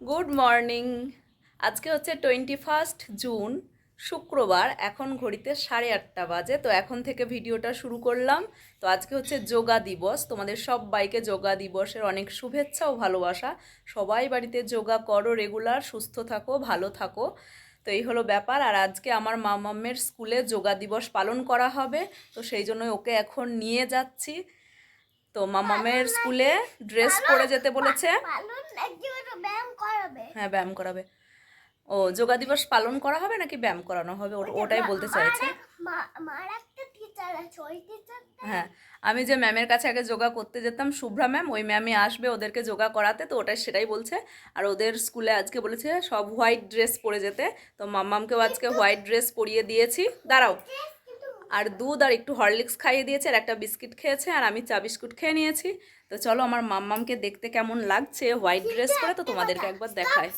Good morning. আজকে হচ্ছে 21 June, শুক্রবার। এখন ঘড়িতে 8:30 বাজে। তো এখন থেকে ভিডিওটা শুরু করলাম। তো আজকে হচ্ছে যোগা দিবস। তোমাদের সবাইকে যোগা দিবসের অনেক শুভেচ্ছা ও ভালোবাসা। সবাই বাড়িতে যোগা করো, রেগুলার, সুস্থ থাকো, ভালো থাকো। তো এই হলো ব্যাপার। আর আজকে আমার মামামের স্কুলে যোগা দিবস পালন করা হবে, তো সেই জন্যই ওকে এখন নিয়ে যাচ্ছি। তো মামামের স্কুলে ড্রেস পরে যেতে বলেছে। হ্যাঁ, ব্যায়াম করাবে। ও, যোগা দিবস পালন করা হবে নাকি ব্যায়াম করানো হবে, ওটাই বলতে চাইছে। হ্যাঁ, আমি যে ম্যামের কাছে আগে যোগা করতে যেতাম, শুভ্রা ম্যাম, ওই ম্যামই আসবে ওদেরকে যোগা করাতে। তো ওটাই সেটাই বলছে। আর ওদের স্কুলে আজকে বলেছে সব হোয়াইট ড্রেস পরে যেতে। তো মাম্মামকেও আজকে হোয়াইট ড্রেস পরিয়ে দিয়েছি। দাঁড়াও। আর দুধ আর একটু হরলিক্স খাইয়ে দিয়েছে, আর একটা বিস্কিট খেয়েছে, আর আমি চা বিস্কুট খেয়ে নিয়েছি। তো চলো আমার মাম্মামকে দেখতে কেমন লাগছে হোয়াইট ড্রেস পরে, তো তোমাদেরকে একবার দেখায়।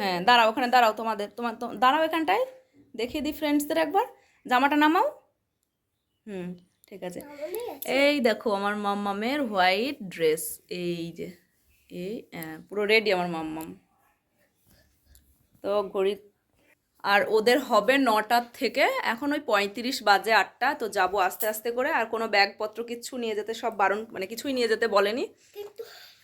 হ্যাঁ, দাঁড়াও, ওখানে দাঁড়াও, তোমার দাঁড়াও এখানটায়, দেখিয়ে দিই ফ্রেন্ডসদের একবার। জামাটা নামাও। ঠিক আছে। এই দেখো আমার মাম্মামের হোয়াইট ড্রেস। এই যে এই পুরো রেডি আমার মাম্মাম। তো ঘড়ি আর ওদের হবে 9টার থেকে, এখন ওই 35 বাজে 8টা। তো যাবো আস্তে আস্তে করে। আর কোনো ব্যাগপত্র কিচ্ছু নিয়ে যেতে, সব বারণ, মানে কিছুই নিয়ে যেতে বলেনি।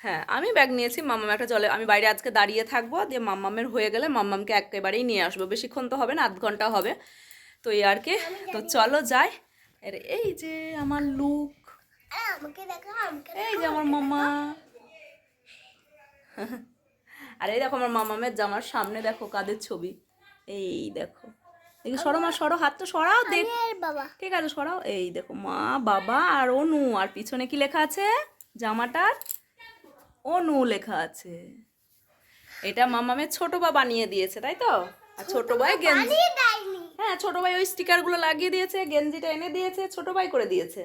হ্যাঁ, আমি ব্যাগ নিয়েছি। মাম্মাম একটা জলে, আমি বাইরে আজকে দাঁড়িয়ে থাকবো, দিয়ে মাম্মামের হয়ে গেলে মাম্মামকে একেবারেই নিয়ে আসবো। বেশিক্ষণ তো হবে না, আধ ঘন্টা হবে। তো এই আর কি। তো চলো যাই। এই যে আমার লুক, এই যে আমার মামা। আর এই দেখো আমার মামামের জামার সামনে দেখো কাদের ছবি। এই দেখো, দেখি সরো মা, সরো, হাত তো সরাও, দেখ। ঠিক আছে, সরাও। এই দেখো মা, বাবা আর অনু। আর পিছনে কি লেখা আছে জামাটার? অনু লেখা আছে। এটা মামামের ছোট বা বানিয়ে দিয়েছে, তাই তো? আর ছোট ভাই গেঞ্জি, হ্যাঁ ছোট ভাই ওই স্টিকার গুলো লাগিয়ে দিয়েছে, গেঞ্জিটা এনে দিয়েছে, ছোট ভাই করে দিয়েছে।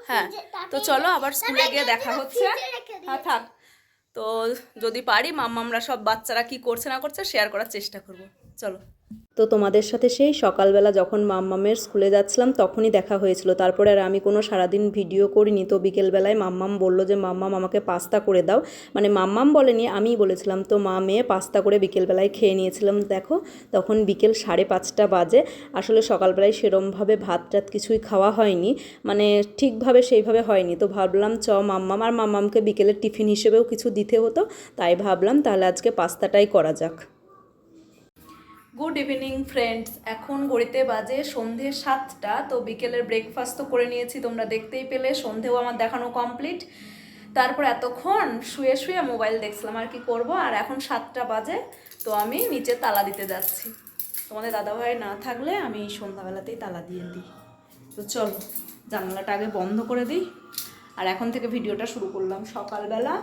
হ্যাঁ, তো চলো আবার স্কুলে গিয়ে দেখা হচ্ছে। হ্যাঁ থাক। তো যদি পারি মাম্মামরা সব বাচ্চারা কি করছে না করছে শেয়ার করার চেষ্টা করব। চলো। তো তোমাদের সাথে সেই সকালবেলা যখন মাম্মামের স্কুলে যাচ্ছিলাম তখনই দেখা হয়েছিল। তারপরে আর আমি কোনো সারাদিন ভিডিও করিনি। তো বিকেলবেলায় মাম্মাম বললো যে মাম্মাম আমাকে পাস্তা করে দাও, মানে মাম্মাম বলেনি, আমিই বলেছিলাম। তো মা মেয়ে পাস্তা করে বিকেলবেলায় খেয়ে নিয়েছিলাম। দেখো তখন বিকেল 5:30 বাজে। আসলে সকালবেলায় সেরমভাবে ভাত টাত কিছুই খাওয়া হয়নি, মানে ঠিকভাবে সেইভাবে হয়নি। তো ভাবলাম মাম্মাম আর মাম্মামকে বিকেলের টিফিন হিসেবেও কিছু দিতে হতো, তাই ভাবলাম তাহলে আজকে পাস্তাটাই করা যাক। গুড ইভিনিং ফ্রেন্ডস, এখন ঘড়িতে বাজে সন্ধে 7টা। তো বিকেলের ব্রেকফাস্ট তো করে নিয়েছি, তোমরা দেখতেই পেলে। সন্ধেও আমার দেখানো কমপ্লিট। তারপর এতক্ষণ শুয়ে শুয়ে মোবাইল দেখছিলাম, আর কি করব। আর এখন 7টা বাজে। তো আমি নিচে তালা দিতে যাচ্ছি। তোমাদের দাদাভাই না থাকলে আমি সন্ধ্যাবেলাতেই তালা দিয়ে দিই। তো চলো জানালাটা আগে বন্ধ করে দিই। আর এখন থেকে ভিডিওটা শুরু করলাম। সকালবেলা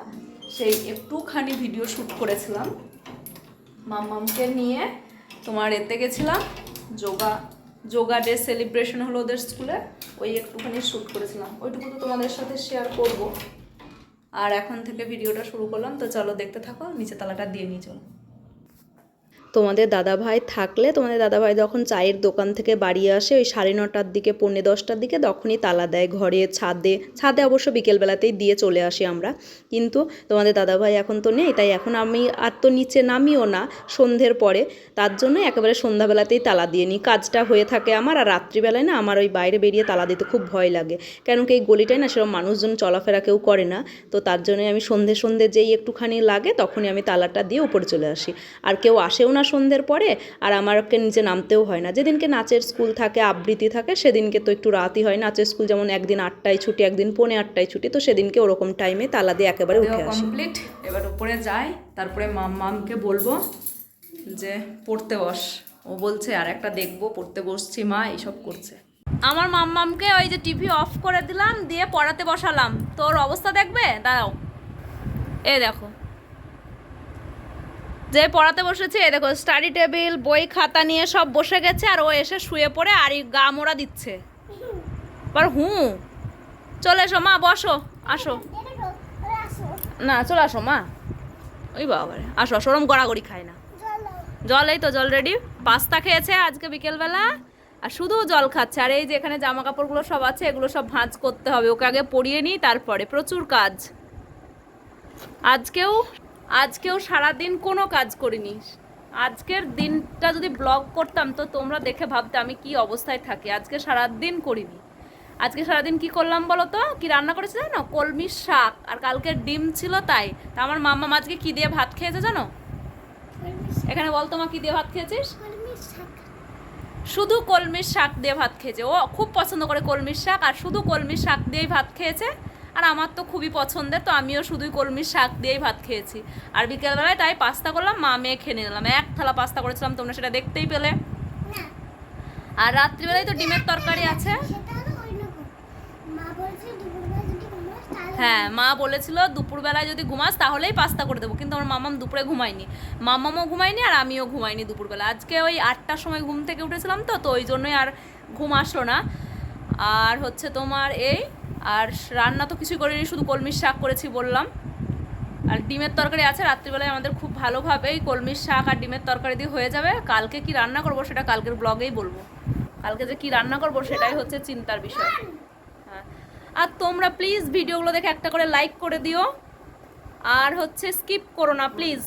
সেই একটুখানি ভিডিও শ্যুট করেছিলাম মাম্মামকে নিয়ে। তোমার এতে গেছিলাম, যোগা ডে সেলিব্রেশন হলো ওদের স্কুলে, ওই একটুখানি শ্যুট করেছিলাম। ওইটুকু তো তোমাদের সাথে শেয়ার করব। আর এখন থেকে ভিডিওটা শুরু করলাম। তো চলো দেখতে থাকো। নিচে তালাটা দিয়ে নিয়ে চলো। তোমাদের দাদাভাই থাকলে, তোমাদের দাদাভাই যখন চায়ের দোকান থেকে বাড়ি আসে ওই 9:30টার দিকে, 9:45টার দিকে, তখনই তালা দেয় ঘরে। ছাদে অবশ্য বিকেলবেলাতেই দিয়ে চলে আসি আমরা। কিন্তু তোমাদের দাদাভাই এখন তো নেই, তাই এখন আমি আর তো নিচে নামিও না সন্ধ্যের পরে। তার জন্য একেবারে সন্ধ্যাবেলাতেই তালা দিয়ে নিই। কাজটা হয়ে থাকে আমার। আর রাত্রিবেলায় না আমার ওই বাইরে বেরিয়ে তালা দিতে খুব ভয় লাগে, কেন কি এই গলিটায় না সেরকম মানুষজন চলাফেরা কেউ করে না। তো তার জন্যই আমি সন্ধ্যে যেই একটুখানি লাগে তখনই আমি তালাটা দিয়ে উপরে চলে আসি। আর কেউ আসেও না সন্ধ্যের পরে, আর আমাকে নিচে নামতেও হয় না। যেদিনকে নাচের স্কুল থাকে, আবৃত্তি থাকে, সেদিনকে তো একটু রাতই হয়। নাচের স্কুল যেমন একদিন 8টায় ছুটি, একদিন 7:45টায় ছুটি। তো সেদিনকে ওরকম টাইমে তালা দিয়ে একেবারে উঠে আসি। কমপ্লিট। এবার উপরে যাই, তারপরে মামকে বলবো যে পড়তে বস। ও বলছে আর একটা দেখবো, পড়তে বসছি মা, এইসব করছে। আমার মাম্মামকে ওই যে টিভি অফ করে দিলাম, দিয়ে পড়াতে বসালাম। তোর অবস্থা দেখবে, দাঁড়াও। এই দেখো, যে পড়াতে বসেছে, এই দেখো স্টাডি টেবিল, বই খাতা নিয়ে সব বসে গেছে। আর ও এসে শুয়ে পড়ে আর গা মোড়া দিচ্ছে। চলে এসো মা, বসো, আসো না, চলে আসো মা। ওই বাবারে, আসো আসো, ওরম গড়াগড়ি খায় না। জল, এই তো জল রেডি। পাস্তা খেয়েছে আজকে বিকেলবেলা। আর শুধু জল খাচ্ছে। আর এই যে এখানে জামা কাপড়গুলো সব আছে, এগুলো সব ভাঁজ করতে হবে, ওকে আগে পরিয়ে নিই, তারপরে প্রচুর কাজ। আজকেও সারাদিন কোনো কাজ করিনি। আজকের দিনটা যদি ব্লগ করতাম তো তোমরা দেখে ভাবতে আমি কি অবস্থায় থাকি। আজকে সারাদিন করিনি। আজকে সারাদিন কি করলাম বলো তো? কি রান্না করেছি জানো? কলমির শাক, আর কালকে ডিম ছিল তাই। তা আমার মাম্মা আজকে কি দিয়ে ভাত খেয়েছে জানো? এখানে বল, তোমার কি দিয়ে ভাত খেয়েছিস? শুধু কলমির শাক দিয়ে ভাত খেয়েছে। ও খুব পছন্দ করে কলমির শাক, আর শুধু কলমির শাক দিয়েই ভাত খেয়েছে। আর আমার তো খুবই পছন্দের, তো আমিও শুধুই কলমির শাক দিয়েই ভাত খেয়েছি। আর বিকেলবেলায় তাই পাস্তা করলাম, মা মেয়ে খেয়ে নিলাম। 1 থালা পাস্তা করেছিলাম, তোমরা সেটা দেখতেই পেলে। আর রাত্রিবেলায় তো ডিমের তরকারি আছে। হ্যাঁ, মা বলেছিল দুপুরবেলায় যদি ঘুমাস তাহলেই পাস্তা করে দেবো, কিন্তু আমার মামাম দুপুরে ঘুমায়নি। মামামও ঘুমায়নি আর আমিও ঘুমাইনি দুপুরবেলা। আজকে ওই 8টার সময় ঘুম থেকে উঠেছিলাম, তো ওই জন্যই আর ঘুম আসলো না। আর হচ্ছে তোমার এই, আর রান্না তো কিছুই করিনি, শুধু কলমির শাক করেছি বললাম। আর ডিমের তরকারি আছে, রাত্রিবেলায় আমাদের খুব ভালোভাবেই কলমির শাক আর ডিমের তরকারি দিয়ে হয়ে যাবে। কালকে কি রান্না করবো সেটা কালকের ব্লগেই বলবো। কালকে যে কি রান্না করবো সেটাই হচ্ছে চিন্তার বিষয়। হ্যাঁ, আর তোমরা প্লিজ ভিডিওগুলো দেখে একটা করে লাইক করে দিও, আর হচ্ছে স্কিপ করো না প্লিজ।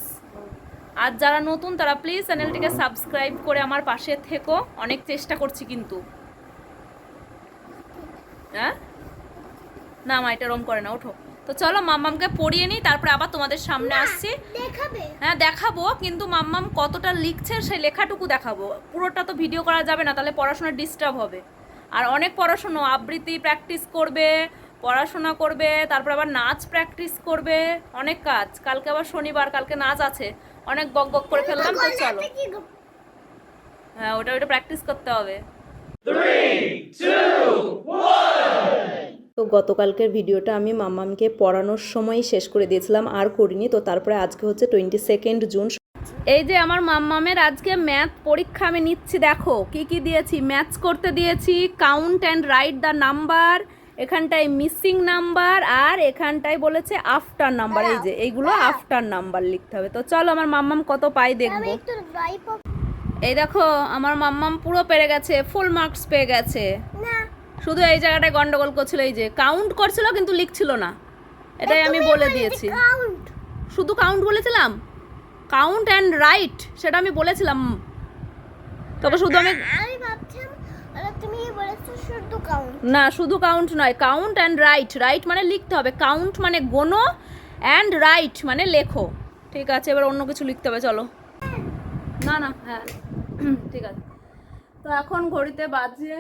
আর যারা নতুন তারা প্লিজ চ্যানেলটিকে সাবস্ক্রাইব করে আমার পাশে থেকো। অনেক চেষ্টা করছি কিন্তু। হ্যাঁ না, মা এটা রম করে না, ওঠো। তো চলো মাম্মামকে পড়িয়ে নিই, তারপরে আবার তোমাদের সামনে আসছি। হ্যাঁ দেখাবো, কিন্তু মাম্মাম কতটা লিখছে সেই লেখাটুকু দেখাবো। পুরোটা তো ভিডিও করা যাবে না, তাহলে পড়াশোনা ডিস্টার্ব হবে। আর অনেক পড়াশোনা, আবৃত্তি প্র্যাকটিস করবে, পড়াশোনা করবে, তারপর আবার নাচ প্র্যাকটিস করবে, অনেক কাজ। কালকে আবার শনিবার, কালকে নাচ আছে। অনেক বক বক করে ফেললাম, তো চলো। হ্যাঁ, ওটা প্র্যাকটিস করতে হবে। 3, 2, 1. তো গতকালকের ভিডিওটা আমি মাম্মামকে পড়ানোর সময়ই শেষ করে দিয়েছিলাম, আর করিনি। তো তারপরে আজকে হচ্ছে 22 জুন। এই যে আমার মাম্মামের আজকে ম্যাথ পরীক্ষা আমি নিচ্ছি। দেখো কি কি দিয়েছি। ম্যাথস করতে দিয়েছি, count and write the number, এখানটায় মিসিং নাম্বার, আর এখানটায় বলেছে আফটার নাম্বার। এই যে এইগুলো আফটার নাম্বার লিখতে হবে। তো চলো আমার মাম্মাম কত পাই দেখবো। এই দেখো আমার মাম্মাম পুরো পেরে গেছে, ফুল মার্কস পেয়ে গেছে। শুধু এই জায়গাটায় গন্ডগোল করছিল, এই যে কাউন্ট করছিল কিন্তু লিখছিল না, এটাই আমি বলে দিয়েছি। শুধু কাউন্ট বলেছিলাম, কাউন্ট অ্যান্ড রাইট সেটা আমি বলেছিলাম। তবে শুধু আমি তুমি বলেছো শুধু কাউন্ট না, শুধু কাউন্ট নয়, কাউন্ট অ্যান্ড রাইট। রাইট মানে লিখতে হবে, কাউন্ট মানে গোনো, অ্যান্ড রাইট মানে লেখো। ঠিক আছে, এবার অন্য কিছু লিখতে হবে। চলো। না না, হ্যাঁ ঠিক আছে। তো এখন ঘড়িতে বাজে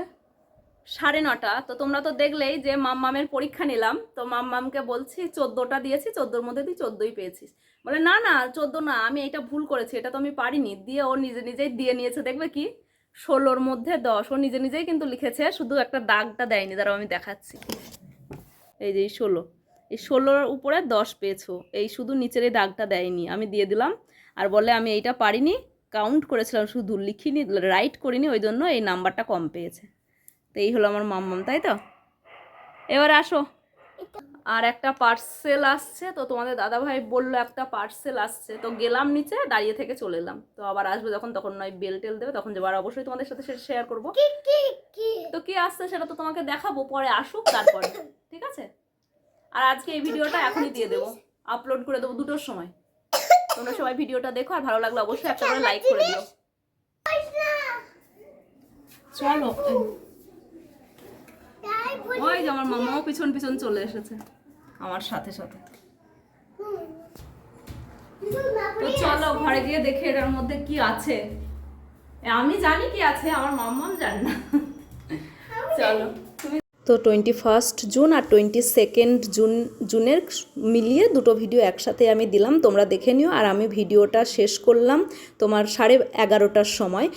9:30। তো তোমরা তো দেখলেই যে মাম্মামের পরীক্ষা নিলাম। তো মাম্মামকে বলছি 14টা দিয়েছি, 14-র মধ্যে তুই 14ই পেয়েছিস। বলে না না 14 না, আমি এটা ভুল করেছি, এটা তো আমি পারিনি। দিয়ে ও নিজে নিজেই দিয়ে নিয়েছে। দেখবে কি 16-র মধ্যে 10। ও নিজে নিজেই কিন্তু লিখেছে, শুধু একটা দাগটা দেয়নি। দাঁড়াও আমি দেখাচ্ছি। এই যে 16, এই 16-র উপরে 10 পেয়েছো, এই শুধু নিচের এই দাগটা দেয়নি, আমি দিয়ে দিলাম। আর বলে আমি এইটা পারিনি, কাউন্ট করেছিলাম শুধু, লিখিনি, রাইট করিনি, ওই জন্য এই নাম্বারটা কম পেয়েছে। তো এই হলো আমার মাম্মাম, তাই তো। এবার আসো। আর একটা পার্সেল আসছে, তো তোমাদের দাদাভাই বললো একটা পার্সেল আসছে। তো গেলাম নিচে, দাঁড়িয়ে থেকে চলে এলাম। তো আবার আসবে যখন, তখন নয় বেল টেল দেবে, তখন যাবার অবশ্যই তোমাদের সাথে সেটা শেয়ার করবো। তো কি আসছে সেটা তো তোমাকে দেখাবো, পরে আসুক তারপরে। ঠিক আছে। আর আজকে এই ভিডিওটা এখনই দিয়ে দেবো, আপলোড করে দেবো 2টোর সময়। তোমরা সবাই ভিডিওটা দেখো, আর ভালো লাগলে অবশ্যই একটা করে লাইক করে দিও। চলো। ওই যে আমার মামাও পিছন পিছন চলে এসেছে আমার সাথে সাথে। তো চলো ঘরে গিয়ে দেখে এটার মধ্যে কি আছে। আমি জানি কি আছে, আমার মাম্মাম জানে না। চলো। তো 21 জুন আর 22 জুনের মিলিয়ে 2টো ভিডিও একসাথে আমি দিলাম, তোমরা দেখে নিও। আর আমি ভিডিওটা শেষ করলাম তোমার 11:30টার সময়।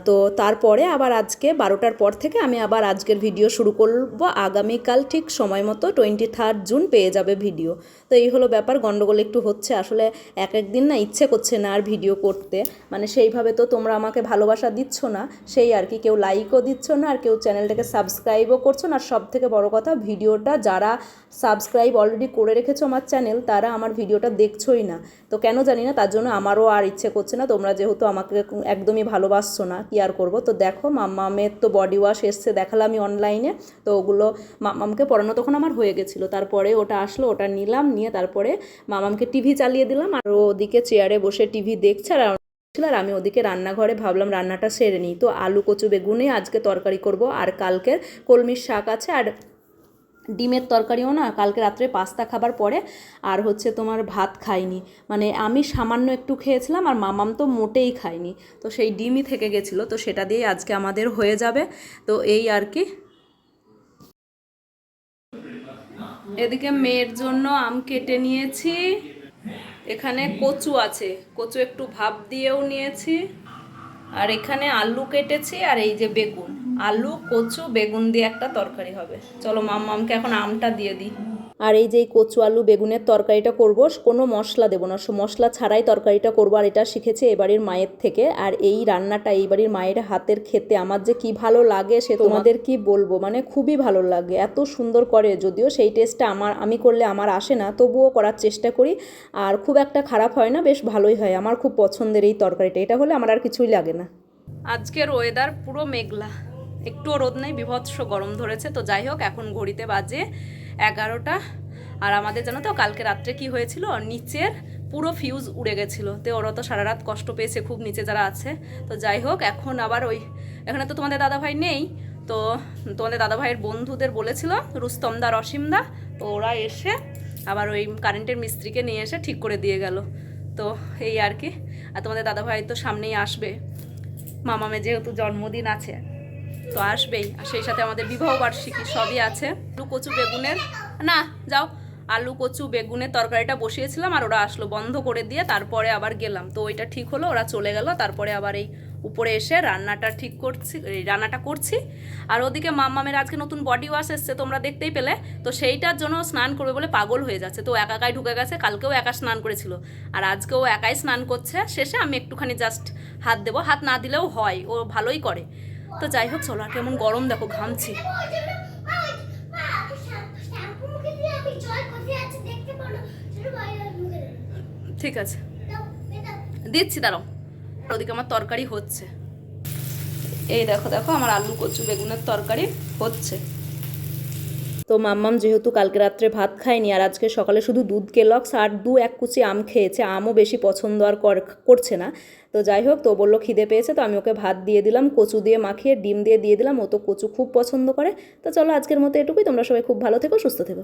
তো তারপরে আবার আজকে 12টার পর থেকে আমি আবার আজকের ভিডিও শুরু করব। আগামীকাল ঠিক সময় মতো 23 জুন পেয়ে যাবে ভিডিও। তো এই হলো ব্যাপার, গন্ডগোল একটু হচ্ছে আসলে। এক দিন না ইচ্ছে করছে না আর ভিডিও করতে, মানে সেইভাবে তো তোমরা আমাকে ভালোবাসা দিচ্ছ না, সেই আর কি। কেউ লাইকও দিচ্ছ না, আর কেউ চ্যানেলটাকে সাবস্ক্রাইবও করছো না, আর সব থেকে বড় কথা ভিডিওটা যারা সাবস্ক্রাইব অলরেডি করে রেখেছো আমার চ্যানেল তারা আমার ভিডিওটা দেখছোই না, তো কেন জানি না, তার জন্য আমারও আর ইচ্ছে করছে না। তোমরা যেহেতু আমাকে একদমই ভালোবাসছো না, কি আর করবো। তো দেখো মাম্মামের তো বডি ওয়াশ এসছে, দেখালাম আমি অনলাইনে, তো ওগুলো মাম্মামকে পরানো তখন আমার হয়ে গেছিলো। তারপরে ওটা আসলো, ওটা নিলাম, নিয়ে তারপরে মাম্মামকে টিভি চালিয়ে দিলাম, আর ওদিকে চেয়ারে বসে টিভি দেখছে আর আমি ওদিকে রান্নাঘরে ভাবলাম রান্নাটা সেরে নিই। তো আলু কচু বেগুনে আজকে তরকারি করব, আর কালকের কলমির শাক আছে, আর ডিমের তরকারিও না কালকে রাত্রে পাস্তা খাবার পরে আর হচ্ছে তোমার ভাত খাইনি, মানে আমি সামান্য একটু খেয়েছিলাম আর মামাম তো মোটেই খায়নি, তো সেই ডিমই থেকে গেছিলো, তো সেটা দিয়েই আজকে আমাদের হয়ে যাবে। তো এই আর কি। এদিকে মেয়ের জন্য আম কেটে নিয়েছি, এখানে কচু আছে, কচু একটু ভাপ দিয়েও নিয়েছি, আর এখানে আলু কেটেছি, আর এই যে বেগুন, আলু কচু বেগুন দিয়ে একটা তরকারি হবে। চলো মামকে এখন আমটা দিয়ে দিই। আর এই যে কচু আলু বেগুনের তরকারিটা করব, কোনো মশলা দেবো না, মশলা ছাড়াই তরকারিটা করবো, আর এটা শিখেছি এবাড়ির মায়ের থেকে। আর এই রান্নাটা এইবাড়ির মায়ের হাতের খেতে আমার যে কি ভালো লাগে সে তোমাদের কি বলবো, মানে খুবই ভালো লাগে, এত সুন্দর করে। যদিও সেই টেস্টটা আমি করলে আমার আসে না, তবুও করার চেষ্টা করি, আর খুব একটা খারাপ হয় না, বেশ ভালোই হয়। আমার খুব পছন্দের এই তরকারিটা, এটা হলে আমার আর কিছুই লাগে না। আজকের ওয়েদার পুরো মেঘলা, একটুও রোদ নেই, বিভৎস গরম ধরেছে। তো যাই হোক, এখন ঘড়িতে বাজে 11টা। আর আমাদের জানো তো কালকে রাত্রে কি হয়েছিল, নিচের পুরো ফিউজ উড়ে গেছিলো, তো ওরা তো সারা রাত কষ্ট পেয়েছে খুব, নিচে যারা আছে। তো যাই হোক, এখন আবার এখানে তো তোমাদের দাদাভাই নেই, তো তোমাদের দাদাভাইয়ের বন্ধুদের বলেছিল রুস্তমদা রসিমদা, তো ওরা এসে আবার ওই কারেন্টের মিস্ত্রিকে নিয়ে এসে ঠিক করে দিয়ে গেল। তো এই আর কি। আর তোমাদের দাদাভাই তো সামনেই আসবে, মামামের যেহেতু জন্মদিন আছে তো আসবেই, আর সেই সাথে আমাদের বিবাহ বার্ষিকী সবই আছে। আলু কচু বেগুনের না যাও, আলু কচু বেগুনের তরকারিটা বসিয়েছিলাম, আর ওরা আসলো বন্ধ করে দিয়ে, তারপরে আবার গেলাম, তো ওইটা ঠিক হলো, ওরা চলে গেল, তারপরে আবার এই উপরে এসে রান্নাটা করছি। আর ওদিকে মাম্মামের আজকে নতুন বডি ওয়াশ এসছে, তোমরা দেখতেই পেলে, তো সেইটার জন্য স্নান করবে বলে পাগল হয়ে যাচ্ছে, তো একাই ঢুকে গেছে, কালকেও একা স্নান করেছিল, আর আজকেও একাই স্নান করছে। শেষে আমি একটুখানি জাস্ট হাত দেবো, হাত না দিলেও হয়, ও ভালোই করে। তো যাই হোক চলো, আর কেমন গরম দেখো, ঘামছি। ঠিক আছে দিচ্ছি, দাঁড়াও। ওদিকে আমার তরকারি হচ্ছে, এই দেখো দেখো আমার আলু কচু বেগুনের তরকারি হচ্ছে। তো মাম্মাম যেহেতু কালকে রাত্রে ভাত খায়নি, আর আজকে সকালে শুধু দুধ কেলক্স আর এক কুচি আম খেয়েছে, আমও বেশি পছন্দ আর করছে না। তো যাই হোক, তো বললো খিদে পেয়েছে, তো আমি ওকে ভাত দিয়ে দিলাম, কচু দিয়ে মাখিয়ে ডিম দিয়ে দিলাম, ও তো কচু খুব পছন্দ করে। তো চলো আজকের মতো এটুকুই, তোমরা সবাই খুব ভালো থেকো, সুস্থ থেকো।